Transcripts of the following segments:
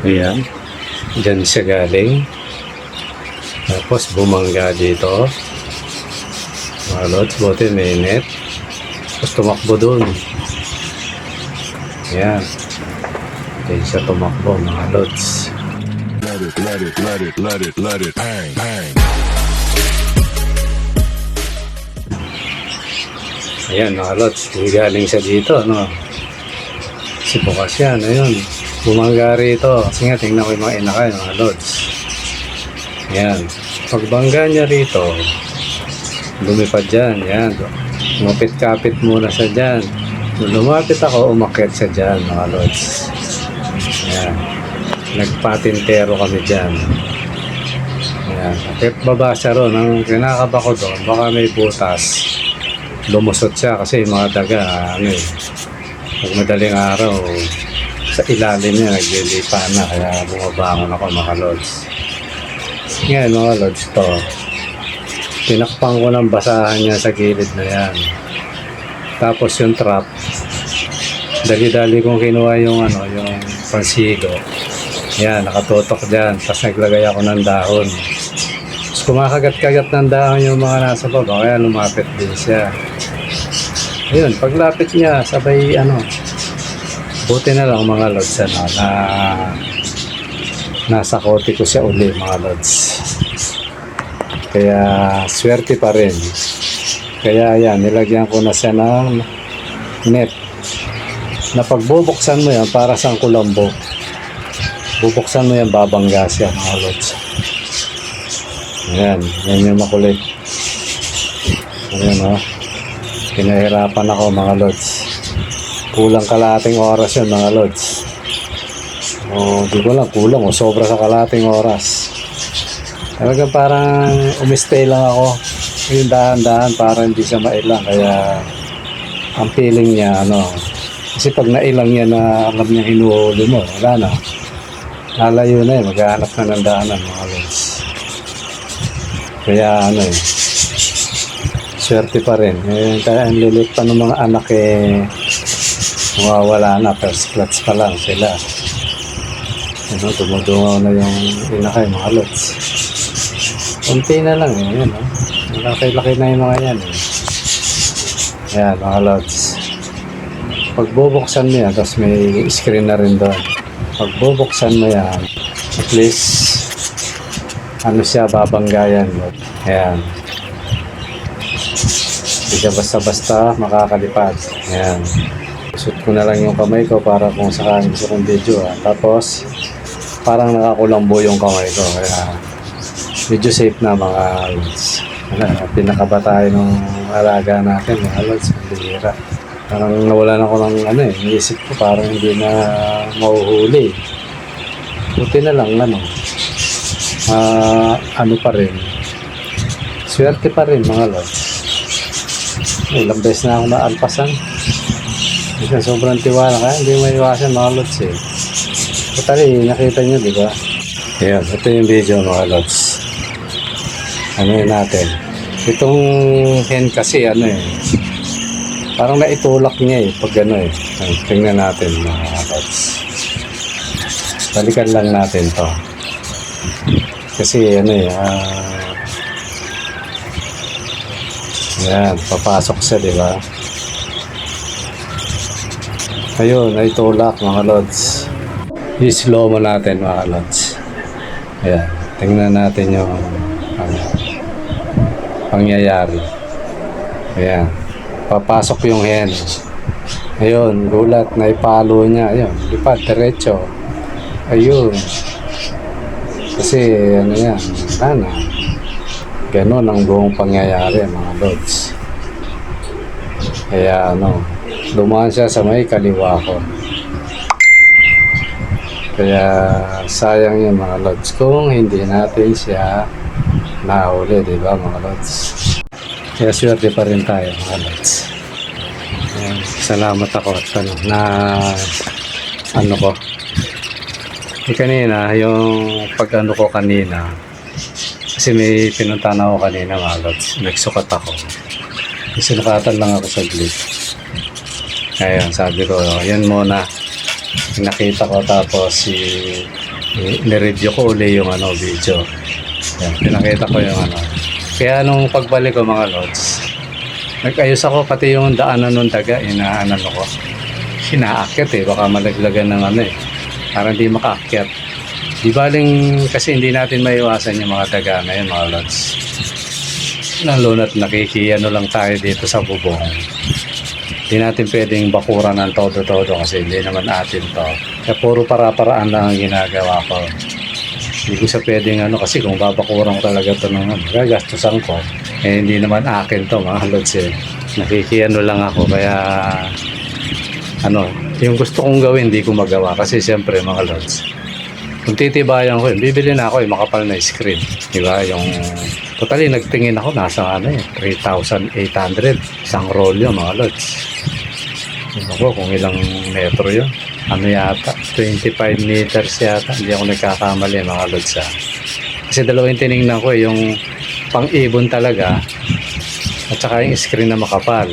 Ayan. Diyan siya galing. Tapos bumangga dito. Mga lods, buti may net. Tapos tumakbo dun. Ayan. Diyan siya tumakbo mga lods. Let it, bang, bang. Ayan mga lods, galing siya dito, no? Kasi bukas yan, ayun. Bumangga rito. Kasi nga, tingnan ko yung mga inakay, mga lods. Ayan. Pagbangga niya rito, lumipad dyan, yan. Lumapit-kapit muna siya dyan. Nung lumapit ako, umakyat siya dyan, mga lods. Ayan. Nagpatintero kami dyan. Ayan. At baba siya ron. Ang kinakaba ko doon, baka may butas. Lumusot siya kasi mga daga, ano eh. Pag madaling araw, sa ilalim niya, naglilipa na. Kaya bumabangon ako, mga lods. Yan, mga lods to. Tinakpan ko ng basahan niya sa gilid na yan. Tapos yung trap, dali-dali kong kinuha yung ano, yung pansigo. Yan, nakatutok dyan. Tapos naglagay ako ng dahon. Tapos kumakagat-kagat ng dahon yung mga nasa baba. Kaya lumapit din siya. Ayun, paglapit niya, sabay ano, buti na lang mga lods, ano, na nasa kote ko siya uli, mga lods. Kaya swerte pa rin. Kaya yan, nilagyan ko na siya ng net na pagbubuksan mo yan para sa kulambo. Bubuksan mo yan, babangga siya, mga lods. Ayan, yan yung makulit. Ayan, oh. Pinahirapan ako, mga lods. Kulang kalahating oras yun, mga lods. O, di ko lang, kulang o sobra sa kalahating oras. Talagang parang umistay lang ako. Yung dahan-dahan para hindi siya mailang. Kaya ang feeling niya, ano, kasi pag nailang niya na alam niya hinuhuli mo, wala na. Lalayo na maghahanap na ng daanan, mga lods. Kaya ano eh, swerte pa rin. Kaya ang lilit pa ng mga anak eh, mawawala na. First clutch pa lang sila. Ano, dumudungaw na yung inakay, mga lods. Kunti na lang eh. Yan, oh. Malaki-laki na yung mga yan eh. Yan, mga lods. Pag bubuksan mo yan, tapos may screen na rin doon. Pag bubuksan mo yan, at least ano siya, babanggayan. Ayan. Hindi siya basta-basta makakalipad. Ayan. Shoot ko na lang yung kamay ko para kung sakaling gusto kong video. Tapos, parang nakakulambo yung kamay ko. Kaya, medyo safe na, mga lods. Pinakaba tayo ng alaga natin, mga lods. Bihira. Parang nawalan ako ng ano eh. Naisip ko parang hindi na mahuhuli. Buti na lang, ano. Ano pa rin. Swerte pa rin, mga lods. Ilang beses na ako naalpasan. Kasi sobrang tiwala kaya hindi maiwasan, mga lods eh. Totally, nakita nyo, di ba? Ayan, ito yung video, mga lods. Ano yun natin? Itong hen kasi, ano eh, parang naitulak niya eh, pag ano eh. Tingnan natin, mga lods. Balikan lang natin to. Kasi ano eh, yan, papasok siya, di ba? Ayun, ay tulak, mga lods. I-slow mo natin, mga lods. Ayan, tingnan natin yung pangyayari. Ayan, papasok yung hen. Ayun, gulat, naipalo niya. Ayun, lipad, diretso. Ayun. Kasi ano yan, ano, ganun ang buong pangyayari, mga lods. Kaya ano, dumaan siya sa may kaliwa ko. Kaya sayang yung mga lods kung hindi natin siya nahuli, di ba, mga lods? Kaya swerte pa rin tayo, mga lods. Salamat ako at ano, na ano ko. Kanina, yung pag-ano ko kanina, kasi may pinuntahan ako kanina, mga lods. Nagsukat ako. Sinukatan lang ako saglit. Ayun, sabi ko, yan muna. Nakita ko tapos Nireview ko uli yung video. Yan, pinakita ko yung Kaya nung pagbalik ko mga lods, nag-ayos ako pati yung daanan ng daga, ko. Hinaakyat baka malaglagan ng para hindi makaakyat. Di baling kasi hindi natin maiwasan yung mga daga na yun mga lods. Lalo na't lang tayo dito sa bubong. Hindi natin pwedeng bakuran ng todo-todo kasi hindi naman atin to. Kaya puro para-paraan lang ang ginagawa ko. Hindi ko siya pwedeng kasi kung babakuran ko talaga ito ng gagastusan ko. Hindi naman akin to mga lods lang ako kaya yung gusto kong gawin hindi ko magawa kasi siyempre mga lods. Kung titibayan ko yun, bibili na ako yung makapal na screen. Diba? Yung totally nagtingin ako nasa 3,800 isang rolyo mga lods. Ako kung ilang metro yun. Yata 25 meters yata. Hindi ako nagkakamali mga lods Kasi dalawang tinignan ko yung pang-ibon talaga at saka yung screen na makapal.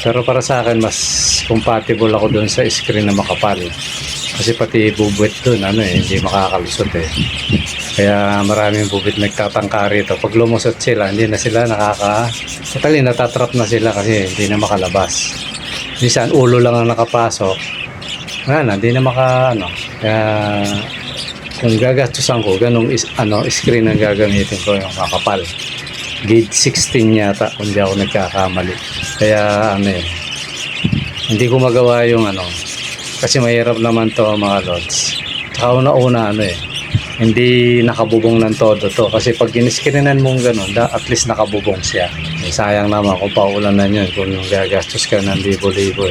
Pero para sa akin mas compatible ako dun sa screen na makapal. Kasi pati bubwit dun, hindi makakalusot Kaya maraming bubwit nagtatangka rito. Pag lumusot sila, hindi na sila totally natatrap na sila kasi hindi na makalabas. Minsan ulo lang ang nakapasok. Hindi na Kaya kung gagastusan ko, ganung screen ang gagamitin ko yung makapal. Gauge 16 yata kung di ako nagkakamali. Kaya hindi ko magawa yung kasi mahirap naman to mga lods. Tsaka una-una hindi nakabubong ng todo to. Kasi pag giniskrinan mong ganun, at least nakabubong siya. Sayang naman kung paulanan yun. Kung gagastos ka ng libo-libo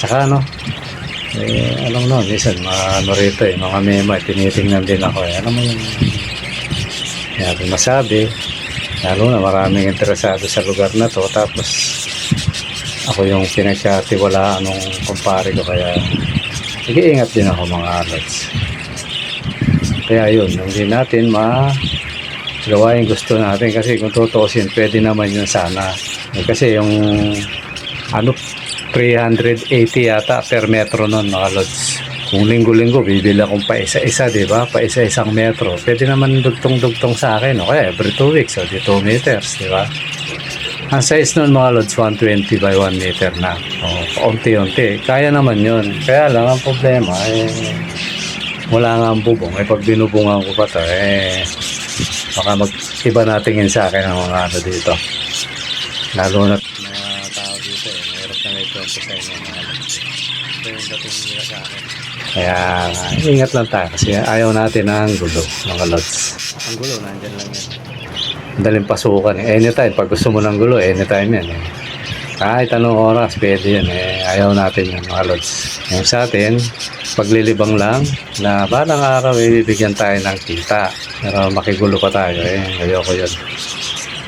Tsaka minsan rito mga mema, tinitingnan din ako Ano mo yung natin masabi. Lalo na maraming interesado sa lugar na to. Tapos ako yung pinagkatiwalaan ng kumpare ko kaya nag-iingat din ako mga lods. Kaya yun, hindi natin magawa yung gusto natin kasi kung tutuusin, pwede naman yun sana. Kasi yung 380 yata per metro nun mga lods. Kung linggo-linggo, bibili akong pa isa-isa, diba? Pa isa-isang metro. Pwede naman dugtong-dugtong sa akin. Okay, every 2 weeks, di 2 meters, diba? Ang size nun mga lods, 120 by 1 meter na. Paunti-unti. Kaya naman yun. Kaya lang ang problema, wala nga ang bubong. Pag binubungan ko pa to, baka mag-iba natingin sa akin ang mga dito. Lalo na mga tao dito, mayroon na ito sa inyo mga lods. Ito yung dating nila sa akin. Kaya ingat lang tayo kasi ayaw natin ng gulo mga lods. Ang gulo, nandyan lang yan. Madaling pasukan anytime pag gusto mo ng gulo anytime yan kahit anong oras pwede yan ayaw natin yan mga lods. Yung sa atin paglilibang lang na balang araw bibigyan tayo ng kita pero makigulo pa tayo ayoko yun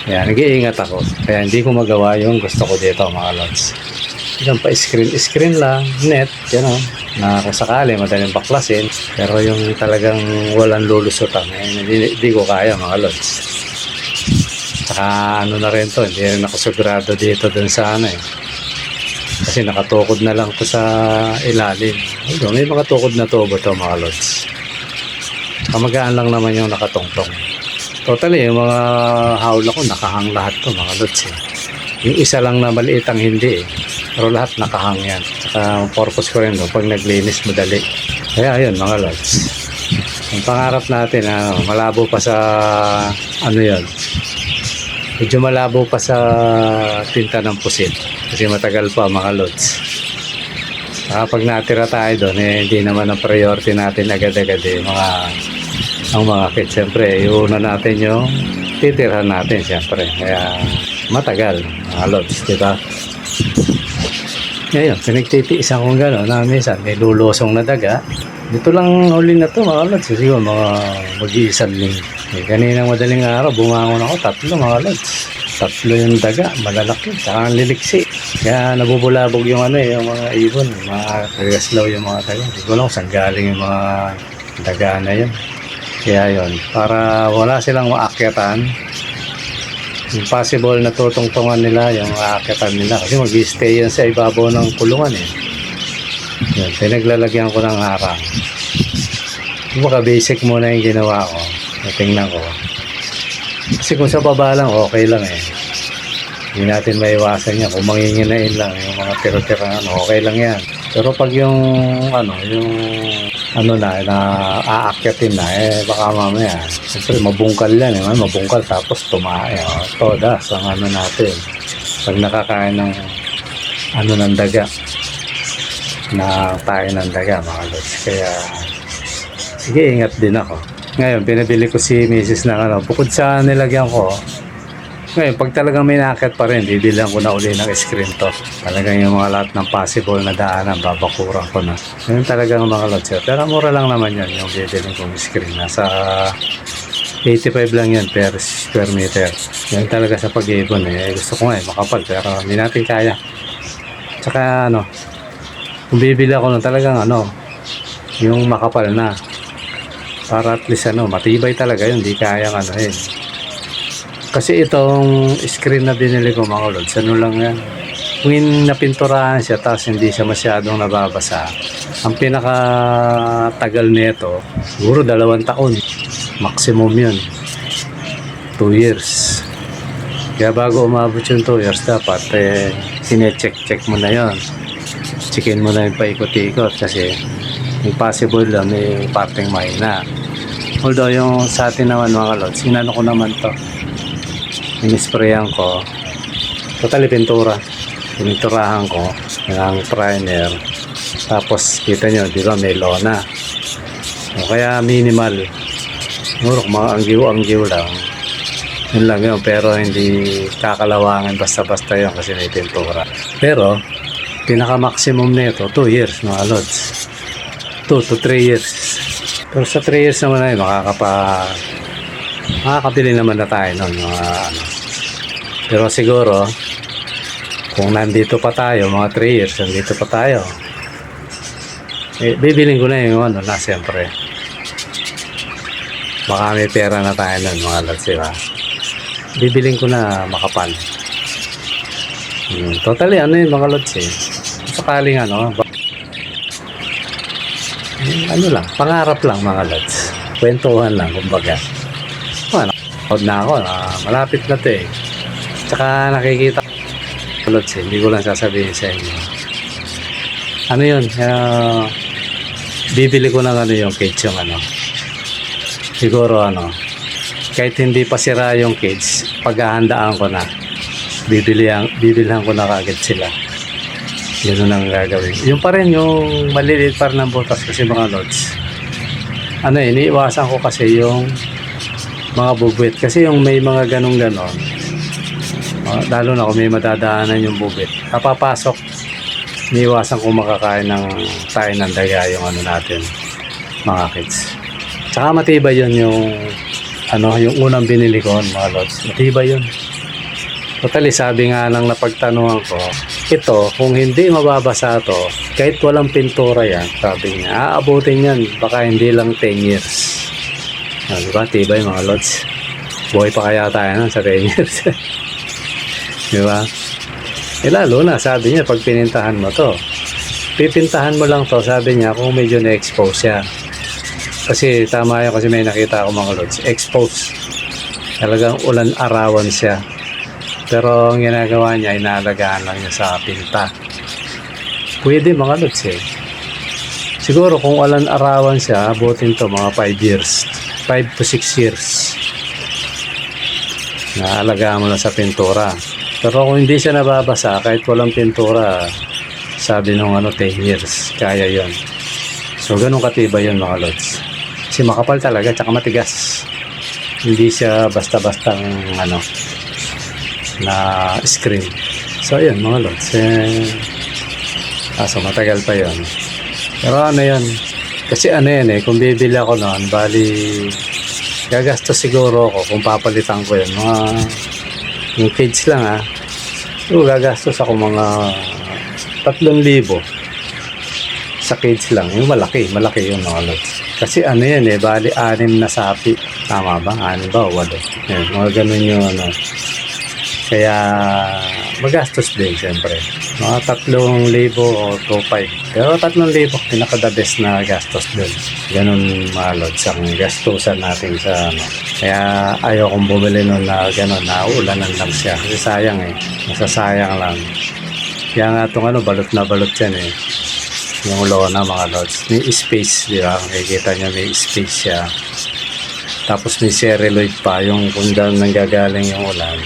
kaya nag-iingat ako kaya hindi ko magawa yung gusto ko dito mga lods. Yung pa screen lang net na kung sakali madaling baklasin pero yung talagang walang lulusutan hindi ko kaya mga lods. Saka na rin to, hindi rin ako sigurado dito dun sa kasi nakatukod na lang to sa ilalim. May mga tukod na tubo to mga lods. Saka magaan lang naman yung nakatungtong. Totally yung mga hawla ko nakahang lahat to mga lods Yung isa lang na maliit ang hindi pero lahat nakahang yan. Saka purpose ko rin pag naglinis madali. Kaya ayun mga lods. Yung pangarap natin malabo pa sa yun. Medyo malabo pa sa tinta ng pusit kasi matagal pa mga lods. Kapag natira tayo doon hindi naman ang priority natin agad-agad ang mga kids. Siyempre iuna natin yung titirhan natin siyempre kaya matagal mga lods, diba? Ngayon pinagtitiis akong gano'n na minsan may lulusong na daga. Dito lang huli na to mga lods siguro mga mag-iisang linggo. Kaninang madaling araw, bumangon ako, 3 mga lods. 3 yung daga, malalaki, saka ang liliksi. Kaya nabubulabog yung yung mga ibon, mga kagaslaw yung mga daga. Hindi ko lang saan galing yung mga daga na yun. Kaya yun, para wala silang maakyatan, impossible na tutungtungan nila yung maakyatan nila. Kasi mag-stay yan sa ibabaw ng kulungan Yun, pinaglalagyan ko ng harang. Kumbaga basic muna yung ginawa ko. Tingnan ko. Kasi kung sa baba lang, okay lang eh. Hindi natin maiwasan yan. Kung manginginain lang, yung mga tira-tira, okay lang yan. Pero pag yung na aakyatin na, baka mamaya. Siyempre, mabungkal yan. Mabungkal tapos tumae. Todas ang natin. Pag nakakain ng ng daga. Na tayo ng daga, mga lods. Kaya, sige, ingat din ako. Ngayon, pinabili ko si Mrs. na bukod sa nilagyan ko, ngayon, pag talagang may nakit pa rin, bibilang ko na uli ng screen to. Talagang yung mga lahat ng possible na daanan, babakuran ko na. Ngayon talagang mga lods. Pero mura lang naman yan, yung bibilang kong screen. Nasa 85 lang yan per square meter. Yan talaga sa pag-iipon eh. Gusto ko nga makapal, pero hindi natin kaya. Tsaka kung bibili ako ng talagang yung makapal na. Para at least matibay talaga yun, hindi kayang Kasi itong screen na binili ko mga lods, lang yan. Kung napinturahan siya, tapos hindi siya masyadong nababasa, ang pinakatagal nito, siguro 2 taon. Maximum yun. 2 years. Kaya bago umabot yung 2 years, dapat sinecheck mo na yun. Checkin mo na yung paikot-ikot kasi impossible lang may parteng mahina. Although yung sa atin naman mga lods, sinano ko naman to. Inisprayan ko. Totally pintura. Pininturahan ko ng primer. Tapos kita nyo, di ba may lona. O kaya minimal. Siguro mga anggiw-anggiw lang. Yun lang yun. Pero hindi kakalawangan basta-basta yun kasi may pintura. Pero pinaka-maximum nito 2 years mga lods. 2 to 3 years. Pero sa 3 years naman ay makakabili naman na tayo nun. Pero siguro kung nandito pa tayo mga 3 years, nandito pa tayo, bibiling ko na yung na siyempre. Baka may pera na tayo nun mga lods, diba? Bibiling ko na makapal. Totally yung mga lods sakaling lang, pangarap lang mga lods. Kwentuhan lang, kumbaga. Na ako, malapit na to eh. Tsaka nakikita ko lods hindi ko lang sasabihin sa inyo. Yun, bibili ko ng yung cage yung siguro kahit hindi pa sira yung cage, paghahandaan ko na, bibilihan ko na kagad sila. Yun ang gagawin. Yung pa rin, yung maliliit pa rin ng butas kasi mga lods. Iniiwasan ko kasi yung mga bubwit. Kasi yung may mga ganon-ganon, lalo na kung may madadaanan yung bubwit, napapasok. Iniiwasan ko makakain ng tayo ng daga yung natin, mga kids. Tsaka matibay yun yung yung unang binili ko, mga lods. Matibay yun. Totally, sabi nga lang napagtanungan ko, ito, kung hindi mababasa to, kahit walang pintura yan, sabi niya, aabutin yan, baka hindi lang 10 years. Diba? Tibay mga lods. Buhay pa kaya tayo sa 10 years. Diba? Lalo na, sabi niya, pag pinintahan mo to, pipintahan mo lang to, sabi niya, kung medyo na-expose siya. Kasi tama yun, kasi may nakita ako mga lods, exposed. Talagang ulan-arawan siya. Pero ang ginagawa niya, inaalagaan lang niya sa pinta. Pwede mga lods Siguro kung ulan-arawan siya, abutin to mga 5 years. 5 to 6 years. Naalagaan mo lang sa pintura. Pero kung hindi siya nababasa, kahit walang pintura, sabi nung 10 years, kaya yon. So ganun katibay yun mga lods. Kasi makapal talaga, tsaka matigas. Hindi siya basta-bastang na screen. So ayun mga lods, so matagal pa yon. Pero yun, kasi kung bibili ako noon, bali gagastos siguro ako kung papalitan ko yun, yung cage lang so gagastos ako mga 3,000 sa cage lang, yung malaki yung mga lods. Kasi bali 6 na sapi, tama ba? 6 ba o 8? Yan, mga ganun yung Kaya magastos din siyempre. Mga 3,000 o 2,500. Pero 3,000 pinaka-the best na gastos doon. Ganun mga lods ang gastusan natin sa ano. Kaya ayaw kong bumili nun na ganun, na ulanan lang siya. Kasi sayang eh. Masasayang lang. Kaya nga itong ano, balot na balot yan eh. Yung lona mga lods. May space, di ba? Makikita niya may space siya. Tapos may celluloid pa. Yung kung doon nanggagaling yung ulan.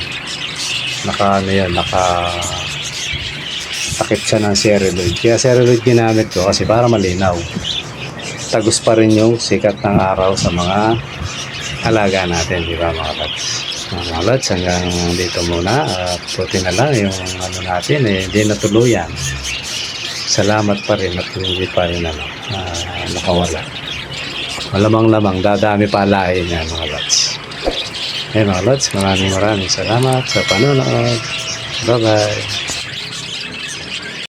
Naka takip siya ng celluloid. Kaya celluloid ginamit ko kasi para malinaw. Tagos pa rin yung sikat ng araw sa mga alaga natin, di ba mga lods? Mga lods, hanggang dito muna. At puti na lang yung ano natin eh, hindi natuluyan. Salamat pa rin at hindi pa rin nakawala. Malamang-lamang, dadami pa lahi niya mga lods. Mga lods, maraming salamat sa panonood. Bye-bye.